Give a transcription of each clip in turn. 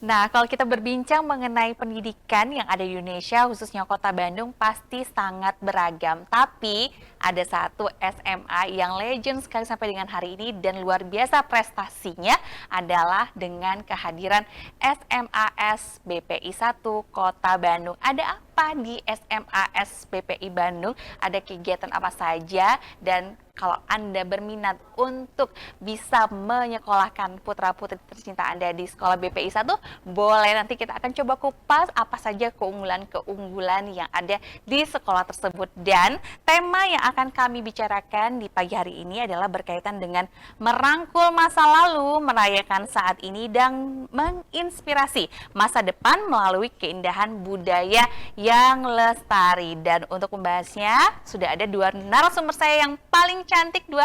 Nah, kalau kita berbincang mengenai pendidikan yang ada di Indonesia, khususnya Kota Bandung, pasti sangat beragam. Tapi ada satu SMA yang legend sekali sampai dengan hari ini dan luar biasa prestasinya adalah dengan kehadiran SMAS BPI 1 Kota Bandung. Ada apa di SMAS BPI Bandung? Ada kegiatan apa saja? Dan kalau Anda berminat untuk bisa menyekolahkan putra-putri tercinta Anda di sekolah BPI 1, boleh nanti kita akan coba kupas apa saja keunggulan-keunggulan yang ada di sekolah tersebut. Dan tema yang akan kami bicarakan di pagi hari ini adalah berkaitan dengan merangkul masa lalu, merayakan saat ini, dan menginspirasi masa depan melalui keindahan budaya yang lestari. Dan untuk membahasnya, sudah ada dua narasumber saya yang paling cantik, dua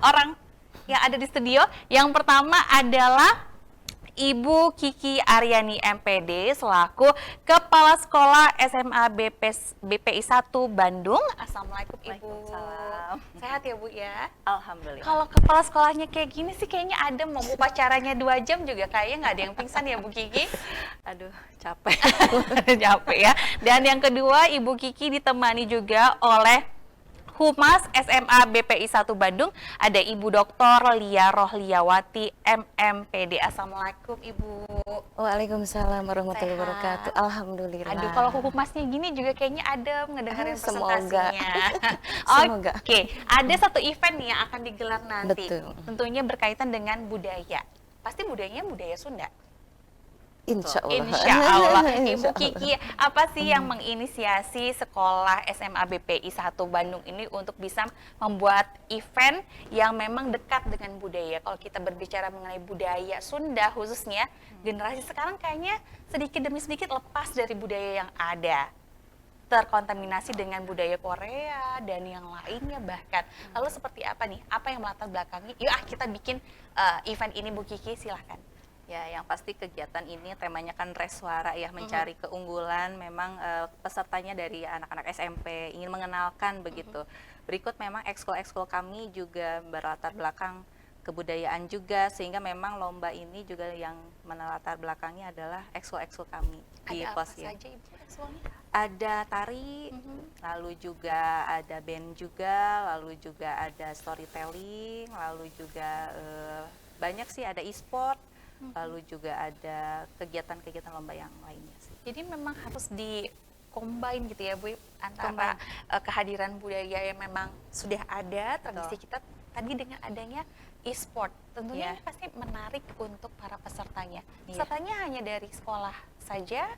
orang yang ada di studio. Yang pertama adalah Ibu Kiki Aryani MPD selaku Kepala Sekolah SMA BPI 1 Bandung. Assalamualaikum Ibu. Waalaikumsalam. Sehat ya Bu ya? Alhamdulillah. Kalau kepala sekolahnya kayak gini sih kayaknya ada mau upacaranya 2 jam juga kayaknya nggak ada yang pingsan ya Bu Kiki. Aduh, capek. Capek ya. Dan yang kedua Ibu Kiki ditemani juga oleh Humas SMA BPI 1 Bandung, ada Ibu Dr. Lia Rohliawati MMPD. Assalamualaikum Ibu. Waalaikumsalam warahmatullahi Sehat. wabarakatuh. Alhamdulillah. Aduh, kalau humasnya gini juga kayaknya adem ngedengerin Semoga. presentasinya. Semoga. Oke, ada satu event nih yang akan digelar nanti. Betul. Tentunya berkaitan dengan budaya. Pasti budayanya budaya Sunda. Insya Allah. Insya Allah. Ibu Insya Allah. Kiki, apa sih yang menginisiasi sekolah SMA BPI 1 Bandung ini untuk bisa membuat event yang memang dekat dengan budaya? Kalau kita berbicara mengenai budaya Sunda khususnya, generasi sekarang kayaknya sedikit demi sedikit lepas dari budaya yang ada, terkontaminasi dengan budaya Korea dan yang lainnya bahkan. Lalu seperti apa nih? Apa yang melatar belakangi? Yuk kita bikin event ini Bu Kiki, silahkan. Ya, yang pasti kegiatan ini temanya kan Reswara ya, mencari keunggulan. Memang pesertanya dari anak-anak SMP, ingin mengenalkan begitu. Berikut memang ekskul-ekskul kami juga berlatar belakang kebudayaan juga, sehingga memang lomba ini juga yang menelatar belakangnya adalah ekskul-ekskul kami di Ada apa Posyandu. saja Ibu ekskul-nya? Ada tari, lalu juga ada band juga, lalu juga ada storytelling, lalu juga banyak sih, ada e-sport, lalu juga ada kegiatan-kegiatan lomba yang lainnya sih. Jadi memang harus combine gitu ya Bu, antara kehadiran budaya yang memang sudah ada, tradisi kita tadi dengan adanya e-sport. Tentunya ini pasti menarik untuk para pesertanya. Pesertanya hanya dari sekolah saja,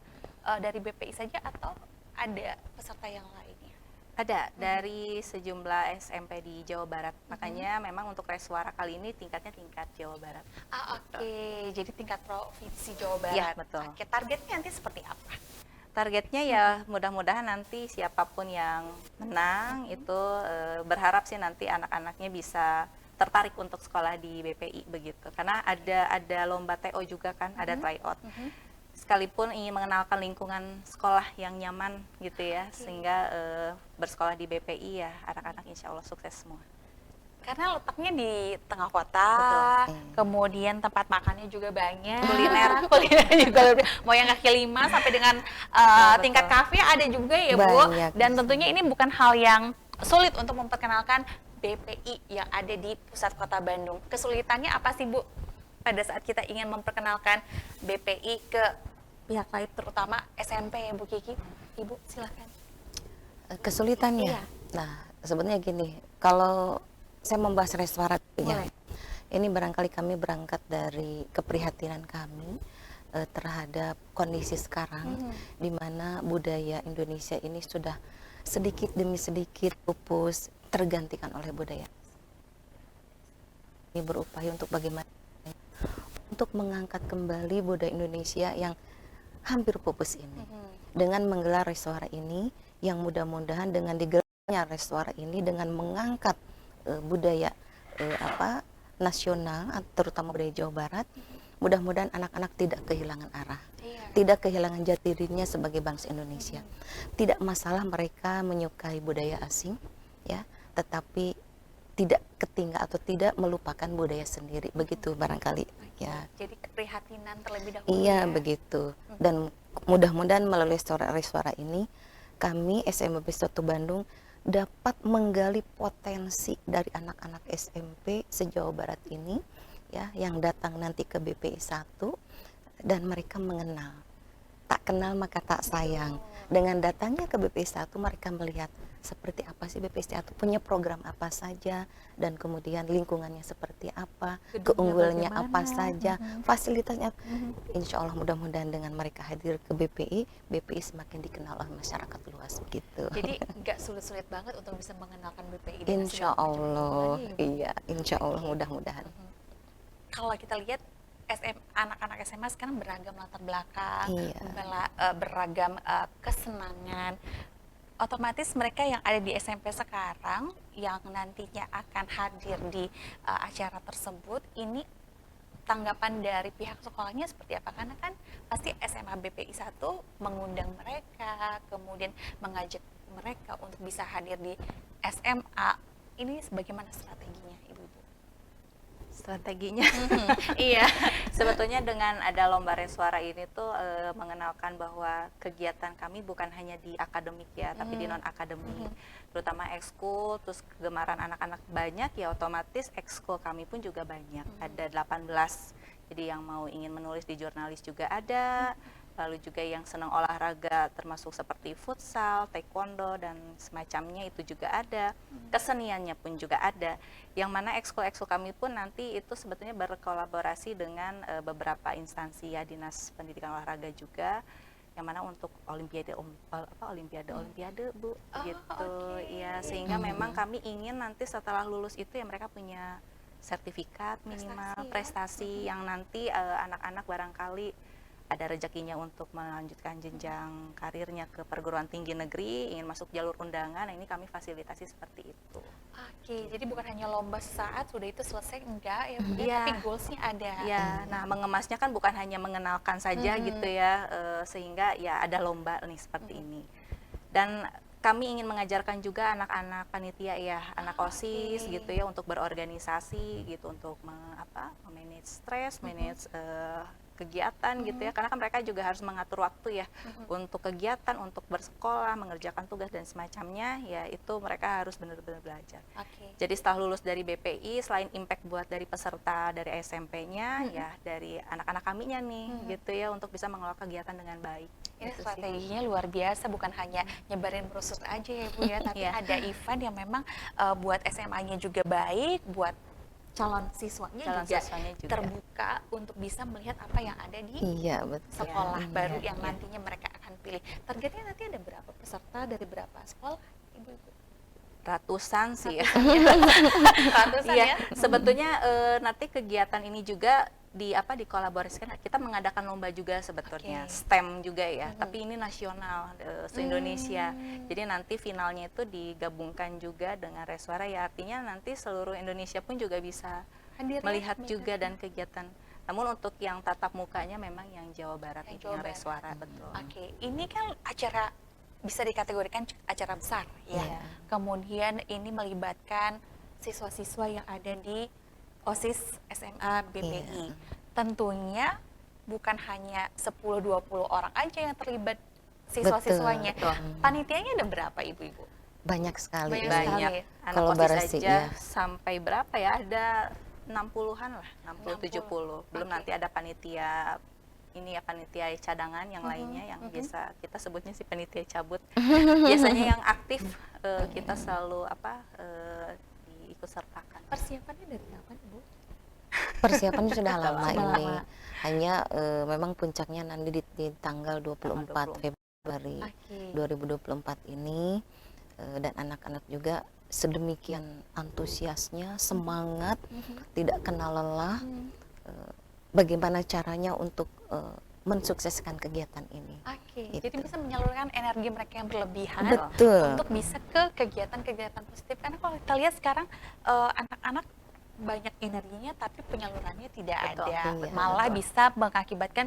dari BPI saja, atau ada peserta yang lainnya? Ada dari sejumlah SMP di Jawa Barat. Makanya memang untuk Reswara kali ini tingkatnya tingkat Jawa Barat. Oke. Jadi tingkat provinsi Jawa Barat. Iya, betul. Oke, targetnya nanti seperti apa? Targetnya ya mudah-mudahan nanti siapapun yang menang itu berharap sih nanti anak-anaknya bisa tertarik untuk sekolah di BPI begitu. Karena ada lomba TO juga kan, ada tryout. Sekalipun ingin mengenalkan lingkungan sekolah yang nyaman gitu ya, sehingga bersekolah di BPI ya anak-anak insya Allah sukses semua. Karena letaknya di tengah kota, kemudian tempat makannya juga banyak, kuliner juga mau yang kaki 5 sampai dengan tingkat kafe ada juga ya Bu. Banyak. Dan tentunya ini bukan hal yang sulit untuk memperkenalkan BPI yang ada di pusat kota Bandung. Kesulitannya apa sih Bu pada saat kita ingin memperkenalkan BPI ke pihak lain, terutama SMP ya Bu Kiki? Ibu silahkan. Kesulitannya? Iya. Nah, sebenarnya gini, kalau saya membahas Reswara ya, ini barangkali kami berangkat dari keprihatinan kami terhadap kondisi sekarang, di mana budaya Indonesia ini sudah sedikit demi sedikit pupus, tergantikan oleh budaya. Ini berupaya untuk bagaimana untuk mengangkat kembali budaya Indonesia yang hampir pupus ini, dengan menggelar Reswara ini, yang mudah-mudahan dengan digelarnya Reswara ini, dengan mengangkat budaya nasional, terutama budaya Jawa Barat, mudah-mudahan anak-anak tidak kehilangan arah, tidak kehilangan jati dirinya sebagai bangsa Indonesia. Tidak masalah mereka menyukai budaya asing, ya, tetapi tidak ketinggal atau tidak melupakan budaya sendiri, begitu barangkali ya. Jadi keprihatinan terlebih dahulu Iya ya. begitu. Dan mudah-mudahan melalui suara ini kami SMB Soto Bandung dapat menggali potensi dari anak-anak SMP se-Jawa Barat ini ya, yang datang nanti ke BPI 1 dan mereka mengenal. Tak kenal maka tak sayang. Dengan datangnya ke BPI 1 mereka melihat seperti apa sih BPI 1, punya program apa saja, dan kemudian lingkungannya seperti apa, Gedungnya keunggulannya bagaimana. apa saja, fasilitasnya. Insya Allah mudah-mudahan dengan mereka hadir ke BPI semakin dikenal oleh masyarakat luas begitu. Jadi nggak sulit-sulit banget untuk bisa mengenalkan BPI dengan Insya segala macam Allah, keunggulannya ya, Bu? iya, Insya Allah mudah-mudahan. Kalau kita lihat anak-anak SMA sekarang beragam latar belakang, Iya. beragam kesenangan. Otomatis mereka yang ada di SMP sekarang yang nantinya akan hadir di acara tersebut, ini tanggapan dari pihak sekolahnya seperti apa? Karena kan pasti SMA BPI 1 mengundang mereka, kemudian mengajak mereka untuk bisa hadir di SMA. Ini bagaimana strateginya, Ibu-ibu? Strateginya Iya. sebetulnya dengan ada lomba Reswara ini tuh mengenalkan bahwa kegiatan kami bukan hanya di akademik ya, tapi di non akademik, terutama ekskul, terus kegemaran anak-anak banyak ya, otomatis ekskul kami pun juga banyak, ada 18. Jadi yang mau ingin menulis di jurnalis juga ada, lalu juga yang senang olahraga termasuk seperti futsal, taekwondo dan semacamnya itu juga ada, keseniannya pun juga ada, yang mana ekskul-ekskul kami pun nanti itu sebetulnya berkolaborasi dengan beberapa instansi ya, dinas pendidikan olahraga juga, yang mana untuk olimpiade Bu, gitu ya, sehingga memang kami ingin nanti setelah lulus itu ya mereka punya sertifikat minimal prestasi yang nanti anak-anak barangkali ada rezekinya untuk melanjutkan jenjang karirnya ke perguruan tinggi negeri, ingin masuk jalur undangan, nah ini kami fasilitasi seperti itu. Oke, jadi bukan hanya lomba saat sudah itu selesai, enggak ya, Bu, Iya. tapi goalsnya ada. Ya, nah mengemasnya kan bukan hanya mengenalkan saja gitu ya, sehingga ya ada lomba nih seperti ini. Dan kami ingin mengajarkan juga anak-anak panitia ya, anak OSIS gitu ya, untuk berorganisasi gitu, untuk memanage stres, manage kegiatan gitu ya, karena kan mereka juga harus mengatur waktu ya untuk kegiatan, untuk bersekolah, mengerjakan tugas dan semacamnya, ya itu mereka harus benar-benar belajar. Oke. Jadi setelah lulus dari BPI, selain impact buat dari peserta dari SMP-nya, ya dari anak-anak kaminya nih gitu ya, untuk bisa mengelola kegiatan dengan baik. Ini Gitu sih. strateginya luar biasa, bukan hanya nyebarin brosur aja ya, Bu ya, tapi Iya. ada event yang memang buat SMA-nya juga baik, buat calon siswanya juga terbuka untuk bisa melihat apa yang ada di Iya betul. sekolah Iya, baru iya, yang iya. nantinya mereka akan pilih. Targetnya nanti ada berapa peserta dari berapa sekolah, Ibu-ibu? Ratusan sih ya. Ratusan Iya, ya? sebetulnya nanti kegiatan ini juga dikolaborasikan, kita mengadakan lomba juga sebetulnya, Oke. STEM juga ya, tapi ini nasional se-Indonesia. Jadi nanti finalnya itu digabungkan juga dengan Reswara ya, artinya nanti seluruh Indonesia pun juga bisa Hadir ya, melihat mereka. juga dan kegiatan. Namun untuk yang tatap mukanya memang yang Jawa Barat Yang ini, Jawa yang Barat. Reswara betul. Oke, ini kan acara bisa dikategorikan acara besar ya. Iya. Kemudian ini melibatkan siswa-siswa yang ada di OSIS SMA BPI. Iya. Tentunya bukan hanya 10-20 orang aja yang terlibat siswa-siswanya. Betul. Panitianya ada berapa, Ibu-ibu? Banyak sekali. Banyak Iya. sekali. Banyak anak Kolaborasi, OSIS aja ya. sampai berapa ya, ada 60-an lah, 60-70. Belum Oke. nanti ada panitia ini ya, panitia cadangan yang lainnya yang biasa kita sebutnya si panitia cabut. Biasanya yang aktif kita selalu diikut sertakan. Persiapannya dari kapan, Bu? Persiapannya sudah lama Sudah ini. lama. Hanya memang puncaknya nanti di tanggal 24 24. Februari Oke. 2024 ini, dan anak-anak juga sedemikian antusiasnya, semangat, tidak kenal lelah. Bagaimana caranya untuk mensukseskan kegiatan ini? Oke, Gitu. jadi bisa menyalurkan energi mereka yang berlebihan Betul. untuk bisa ke kegiatan-kegiatan positif. Karena kalau kita lihat sekarang anak-anak banyak energinya tapi penyalurannya tidak Betul, ada, iya, malah betul. bisa mengakibatkan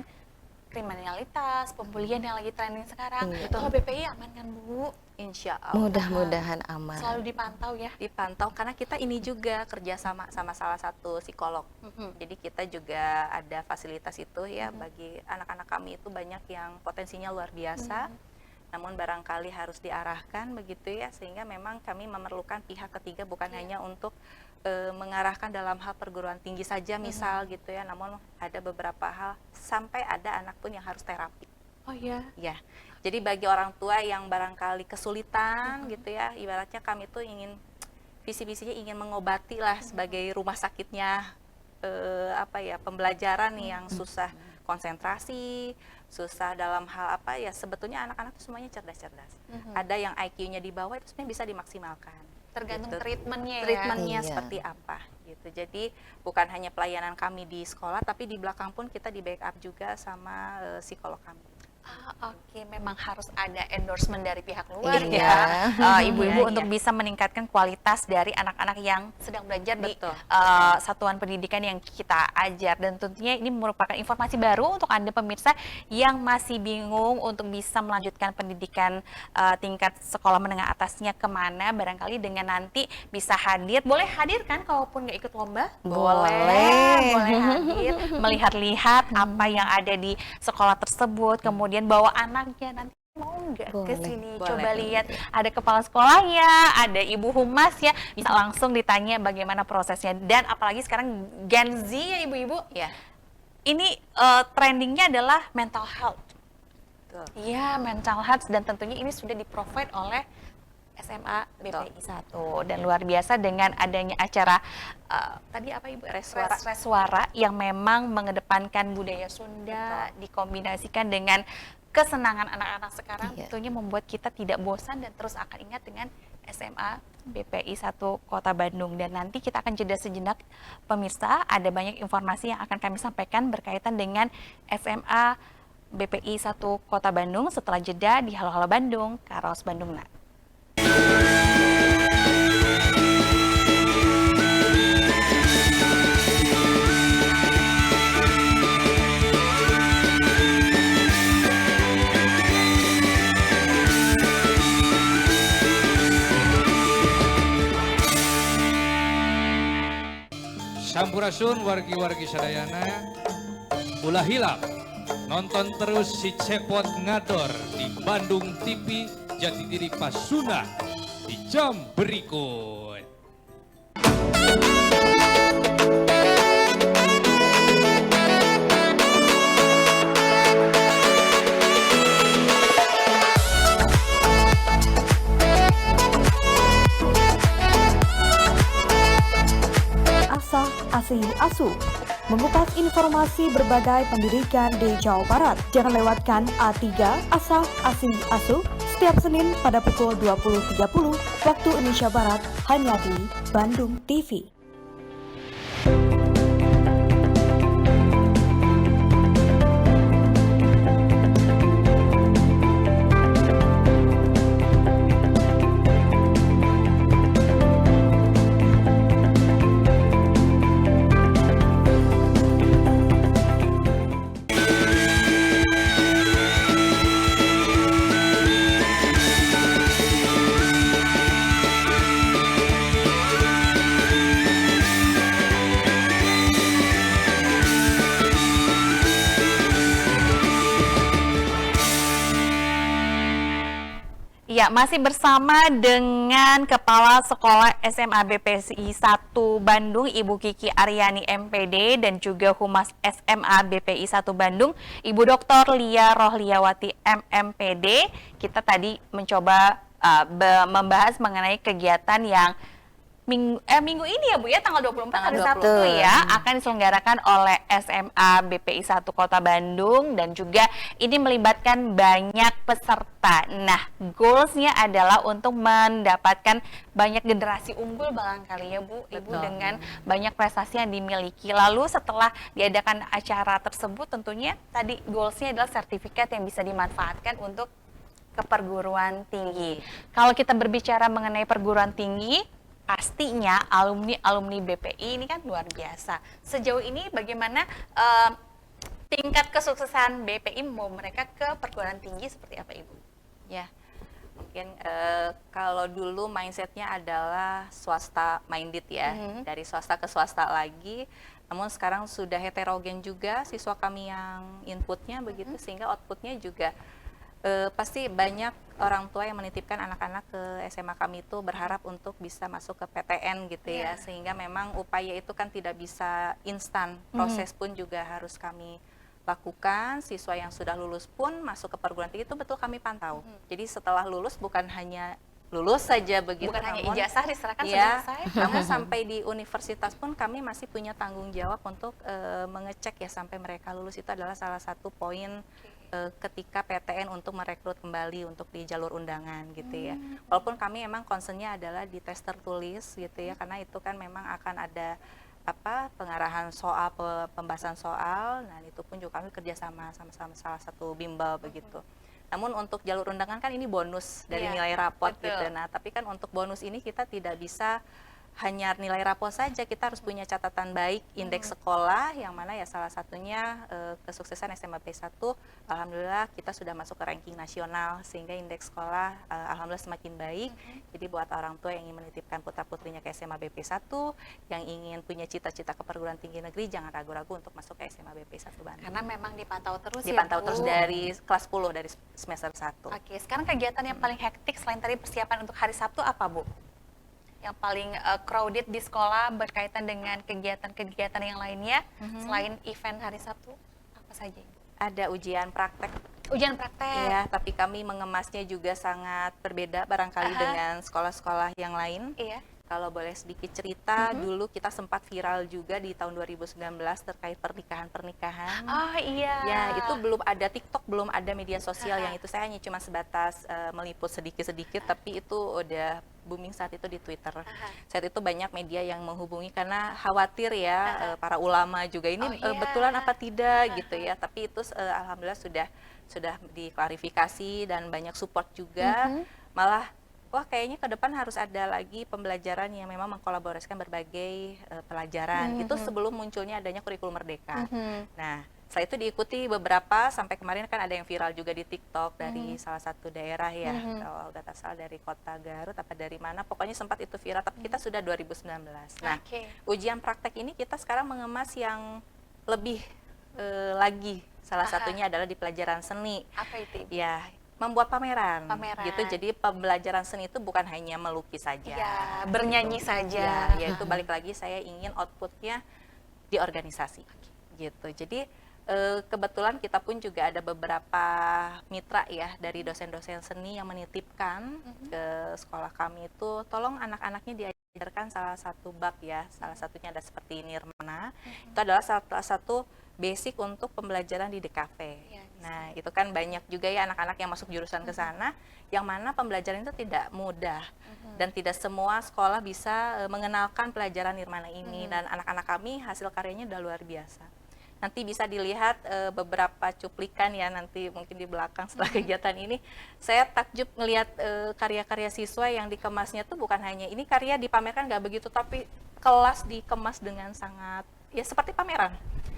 kriminalitas, pembulian yang lagi trending sekarang. Iya. Kalau BPI aman kan Bu? Insya Allah Mudah-mudahan aman. Selalu dipantau ya. dipantau karena kita ini juga kerjasama sama salah satu psikolog. Jadi kita juga ada fasilitas itu ya bagi anak-anak kami itu banyak yang potensinya luar biasa. Namun barangkali harus diarahkan begitu ya, sehingga memang kami memerlukan pihak ketiga bukan hanya untuk mengarahkan dalam hal perguruan tinggi saja misal gitu ya, namun ada beberapa hal sampai ada anak pun yang harus terapi. Oh iya. Ya, jadi bagi orang tua yang barangkali kesulitan gitu ya, ibaratnya kami tuh ingin visi-visinya ingin mengobati lah sebagai rumah sakitnya apa ya, pembelajaran nih yang susah konsentrasi, susah dalam hal apa ya, sebetulnya anak-anak tuh semuanya cerdas-cerdas. Ada yang IQ-nya di bawah itu sebenarnya bisa dimaksimalkan. Tergantung Gitu. treatmentnya ya. Treatmentnya Iya. seperti apa gitu. Jadi bukan hanya pelayanan kami di sekolah, tapi di belakang pun kita di backup juga sama psikolog kami. Oke, memang harus ada endorsement dari pihak luar Iya. ya, ibu-ibu Iya, untuk iya. bisa meningkatkan kualitas dari anak-anak yang sedang belajar di Betul. satuan pendidikan yang kita ajar. Dan tentunya ini merupakan informasi baru untuk Anda pemirsa yang masih bingung untuk bisa melanjutkan pendidikan tingkat sekolah menengah atasnya kemana. Barangkali dengan nanti bisa hadir, boleh hadir kan kalaupun nggak ikut lomba? Boleh. Boleh hadir, melihat-lihat apa yang ada di sekolah tersebut, kemudian bawa anaknya nanti mau nggak ke Boleh. sini, Boleh. coba lihat ada kepala sekolahnya, ada ibu humas ya, bisa langsung ditanya bagaimana prosesnya. Dan apalagi sekarang Gen Z ya ibu-ibu, Ya, ini trendingnya adalah mental health. betul. Iya, mental health, dan tentunya ini sudah di-provide oleh SMA Betul. BPI 1 dan luar biasa dengan adanya acara tadi apa Ibu? Reswara. Reswara yang memang mengedepankan budaya Sunda dikombinasikan dengan kesenangan anak-anak sekarang, Iya. tentunya membuat kita tidak bosan dan terus akan ingat dengan SMA BPI 1 Kota Bandung. Dan nanti kita akan jeda sejenak pemirsa, ada banyak informasi yang akan kami sampaikan berkaitan dengan SMA BPI 1 Kota Bandung setelah jeda di Halo Halo Bandung, Karos Bandung Nak. Sampurasun wargi-wargi sadayana, ulah hilap nonton terus si Cepot Ngador di Bandung TV Jati Diri Pasundan di jam berikut. Asah Asih Asuh, mengupas informasi berbagai pendidikan di Jawa Barat. Jangan lewatkan A3 Asah Asih Asuh setiap Senin pada pukul 20.30 waktu Indonesia Barat hanya di Bandung TV. Ya, masih bersama dengan Kepala Sekolah SMA BPI 1 Bandung, Ibu Kiki Aryani MPD, dan juga Humas SMA BPI 1 Bandung, Ibu Dr. Lia Rohliawati MMPD. Kita tadi mencoba membahas mengenai kegiatan yang minggu ini ya Bu ya, tanggal 24 hari Tanggal Sabtu ya, akan diselenggarakan oleh SMA BPI 1 Kota Bandung, dan juga ini melibatkan banyak peserta. Nah, goalsnya adalah untuk mendapatkan banyak generasi unggul barangkali ya Bu, Ibu, Betul. dengan banyak prestasi yang dimiliki. Lalu setelah diadakan acara tersebut, tentunya tadi goalsnya adalah sertifikat yang bisa dimanfaatkan untuk ke perguruan tinggi. Kalau kita berbicara mengenai perguruan tinggi, pastinya alumni-alumni BPI ini kan luar biasa. Sejauh ini bagaimana tingkat kesuksesan BPI mau mereka ke perguruan tinggi seperti apa Ibu? Ya, mungkin kalau dulu mindsetnya adalah swasta minded ya, dari swasta ke swasta lagi. Namun sekarang sudah heterogen juga siswa kami yang inputnya begitu, sehingga outputnya juga pasti banyak orang tua yang menitipkan anak-anak ke SMA kami itu berharap untuk bisa masuk ke PTN gitu ya, sehingga memang upaya itu kan tidak bisa instan, proses pun juga harus kami lakukan. Siswa yang sudah lulus pun masuk ke perguruan tinggi itu betul kami pantau. Jadi setelah lulus bukan hanya lulus saja begitu, Bukan hanya namun ijazah diserahkan sudah ya, selesai. namun sampai di universitas pun kami masih punya tanggung jawab untuk mengecek ya sampai mereka lulus. Itu adalah salah satu poin ketika PTN untuk merekrut kembali untuk di jalur undangan gitu ya. Walaupun kami emang concernnya adalah di tes tertulis gitu ya, karena itu kan memang akan ada pengarahan soal, pembahasan soal. Nah itu pun juga kami kerjasama sama salah satu bimbel begitu. Namun untuk jalur undangan kan ini bonus dari nilai rapot gitu. Nah tapi kan untuk bonus ini kita tidak bisa hanya nilai rapor saja, kita harus punya catatan baik, indeks sekolah, yang mana ya salah satunya kesuksesan SMA B1, alhamdulillah kita sudah masuk ke ranking nasional, sehingga indeks sekolah alhamdulillah semakin baik. Jadi buat orang tua yang ingin menitipkan putra-putrinya ke SMA BP1, yang ingin punya cita-cita ke perguruan tinggi negeri, jangan ragu-ragu untuk masuk ke SMA BP1 Bandung. Karena memang dipantau terus Dipantau ya, terus dari kelas 10, dari semester 1. Oke, sekarang kegiatan yang paling hektik selain tadi persiapan untuk hari Sabtu apa Bu? Yang paling crowded di sekolah berkaitan dengan kegiatan-kegiatan yang lainnya selain event hari Sabtu apa saja Ibu? Ada ujian praktek. Ujian praktek. Ya, tapi kami mengemasnya juga sangat berbeda barangkali dengan sekolah-sekolah yang lain. Iya. Kalau boleh sedikit cerita, dulu kita sempat viral juga di tahun 2019 terkait pernikahan-pernikahan. Oh iya. Ya, itu belum ada TikTok, belum ada media sosial yang itu, saya hanya cuma sebatas meliput sedikit-sedikit, tapi itu udah booming saat itu di Twitter. Saat itu banyak media yang menghubungi karena khawatir ya, para ulama juga ini betulan apa tidak gitu ya. Tapi itu alhamdulillah sudah diklarifikasi dan banyak support juga. Malah wah kayaknya ke depan harus ada lagi pembelajaran yang memang mengkolaborasikan berbagai pelajaran. Itu sebelum munculnya adanya kurikulum merdeka. Nah, setelah itu diikuti beberapa, sampai kemarin kan ada yang viral juga di TikTok dari salah satu daerah ya, kalau nggak salah dari kota Garut apa dari mana, pokoknya sempat itu viral, tapi kita sudah 2019. Nah, ujian praktek ini kita sekarang mengemas yang lebih lagi, salah satunya adalah di pelajaran seni. Apa itu Ibu? Ya, membuat pameran, Pameran. gitu. Jadi pembelajaran seni itu bukan hanya melukis saja, Ya, bernyanyi saja. ya itu balik lagi saya ingin outputnya di organisasi, gitu. Jadi kebetulan kita pun juga ada beberapa mitra ya dari dosen-dosen seni yang menitipkan ke sekolah kami itu, tolong anak-anaknya diajarkan salah satu bab ya, salah satunya ada seperti nirmana, itu adalah salah satu basic untuk pembelajaran di DKV. Nah, itu kan banyak juga ya anak-anak yang masuk jurusan ke sana, yang mana pembelajaran itu tidak mudah dan tidak semua sekolah bisa mengenalkan pelajaran nirmana ini, dan anak-anak kami hasil karyanya udah luar biasa. Nanti bisa dilihat beberapa cuplikan ya nanti mungkin di belakang setelah kegiatan ini. Saya takjub melihat karya-karya siswa yang dikemasnya tuh bukan hanya ini karya dipamerkan nggak begitu, tapi kelas dikemas dengan sangat ya seperti pameran.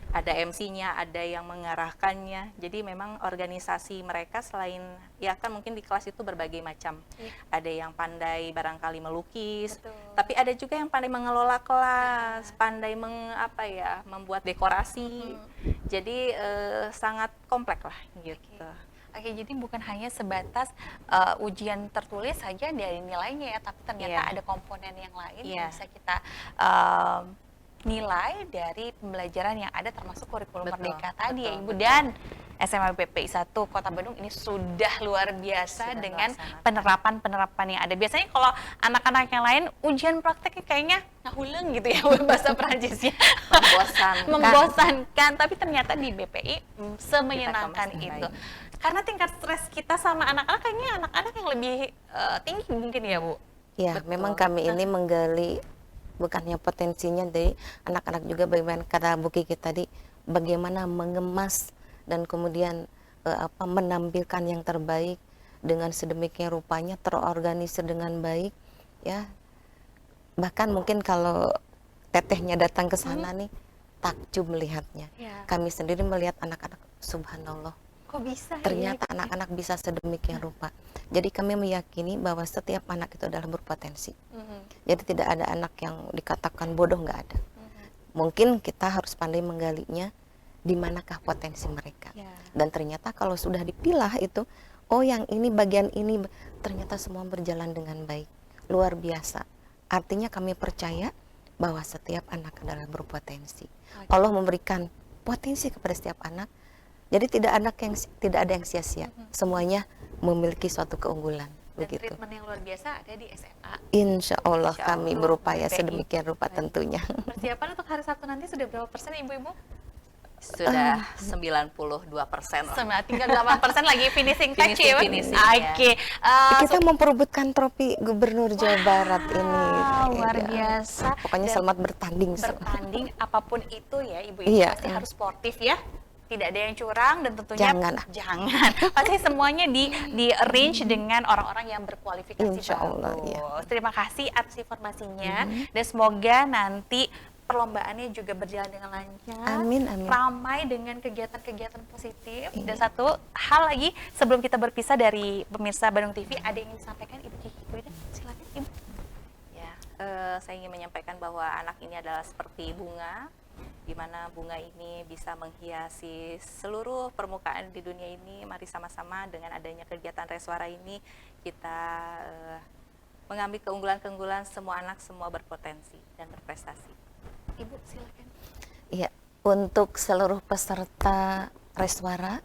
Ada MC-nya, ada yang mengarahkannya. Jadi memang organisasi mereka selain ya kan mungkin di kelas itu berbagai macam. Ada yang pandai barangkali melukis, tapi ada juga yang pandai mengelola kelas, pandai membuat dekorasi. Jadi sangat kompleks lah gitu. Oke, jadi bukan hanya sebatas ujian tertulis saja dari nilainya ya, tapi ternyata ada komponen yang lain yang bisa kita nilai dari pembelajaran yang ada termasuk kurikulum merdeka tadi ya Ibu. Dan SMA BPI 1 Kota Bandung ini sudah luar biasa dengan penerapan-penerapan yang ada. Biasanya kalau anak-anak yang lain ujian prakteknya kayaknya ngahuleng gitu ya bahasa Prancisnya. Membosankan, tapi ternyata di BPI semenyenangkan itu. Karena tingkat stres kita sama anak-anak kayaknya anak-anak yang lebih tinggi mungkin ya Bu. Ya, memang kami ini menggali bukannya potensinya dari anak-anak juga, bagaimana kata Bu Kiki tadi, bagaimana mengemas dan kemudian menampilkan yang terbaik dengan sedemikian rupanya, terorganisir dengan baik ya. Bahkan mungkin kalau tetehnya datang ke sana nih, takjub melihatnya. Ya. Kami sendiri melihat anak-anak, subhanallah, Kok bisa ya? ternyata anak-anak bisa sedemikian rupa. Jadi kami meyakini bahwa setiap anak itu adalah berpotensi. Jadi tidak ada anak yang dikatakan bodoh, nggak ada. Mungkin kita harus pandai menggalinya di manakah potensi mereka. Ya. Dan ternyata kalau sudah dipilah itu, oh yang ini bagian ini, ternyata semua berjalan dengan baik. Luar biasa. Artinya kami percaya bahwa setiap anak adalah berpotensi. Allah memberikan potensi kepada setiap anak. Jadi tidak ada yang sia-sia. Semuanya memiliki suatu keunggulan. Dan Begitu. treatment yang luar biasa ada di SMA. Insya Allah Insya kami Allah, berupaya BPI. sedemikian rupa Baik. tentunya. Persiapan untuk hari Sabtu nanti sudah berapa persen ibu-ibu? Sudah 92%. Tinggal 8% lagi finishing touch ya. Finishing, ya. Oke. Kita memperebutkan trofi Gubernur Jawa Barat ini. luar Ya. biasa. Pokoknya Dan selamat bertanding. bertanding apapun itu ya ibu-ibu Iya. pasti harus sportif ya. Tidak ada yang curang dan tentunya jangan. Pasti semuanya di arrange dengan orang-orang yang berkualifikasi Insya Allah, bagus. iya. Terima kasih atas informasinya dan semoga nanti perlombaannya juga berjalan dengan lancar, Amin, amin. ramai dengan kegiatan-kegiatan positif. Dan satu hal lagi sebelum kita berpisah dari pemirsa Bandung TV, ada yang ingin disampaikan Ibu Kiki Wida? Silakan Ibu. Ya, saya ingin menyampaikan bahwa anak ini adalah seperti bunga, di mana bunga ini bisa menghiasi seluruh permukaan di dunia ini. Mari sama-sama dengan adanya kegiatan Reswara ini kita mengambil keunggulan-keunggulan, semua anak semua berpotensi dan berprestasi. Ibu silakan. Iya, untuk seluruh peserta Reswara,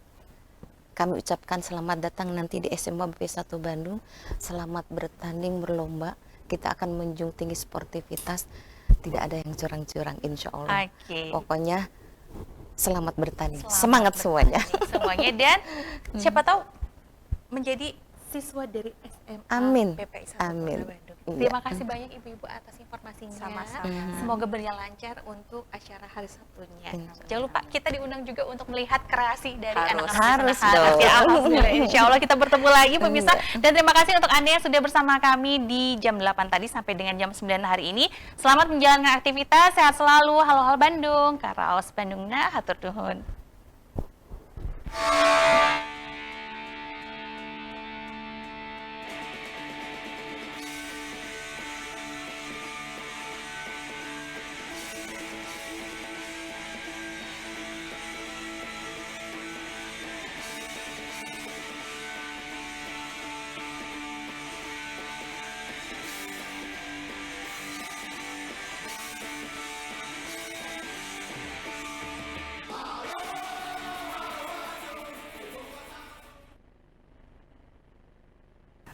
kami ucapkan selamat datang nanti di SMA BP 1 Bandung. Selamat bertanding, berlomba. Kita akan menjunjung tinggi sportivitas. Tidak ada yang curang-curang, insya Allah. Oke. Pokoknya selamat bertanding. Selamat Semangat semuanya. semuanya dan siapa tahu menjadi siswa dari SMA Amin. PPI 1 Amin. Kota Bandung. Iya. Terima kasih banyak ibu-ibu atas informasinya. Sama-sama. Semoga berjalan lancar untuk acara hari Sabtunya. Insya Jangan lupa kita diundang juga untuk melihat kreasi dari Harus. anak-anak Harus anak-anak. dong. Ya, alhamdulillah. Insya Allah kita bertemu lagi pemirsa. Dan terima kasih untuk Anda yang sudah bersama kami di jam 8 tadi sampai dengan jam 9 hari ini. Selamat menjalankan aktivitas, sehat selalu. Halo Bandung, Karaos Bandungna, hatur nuhun.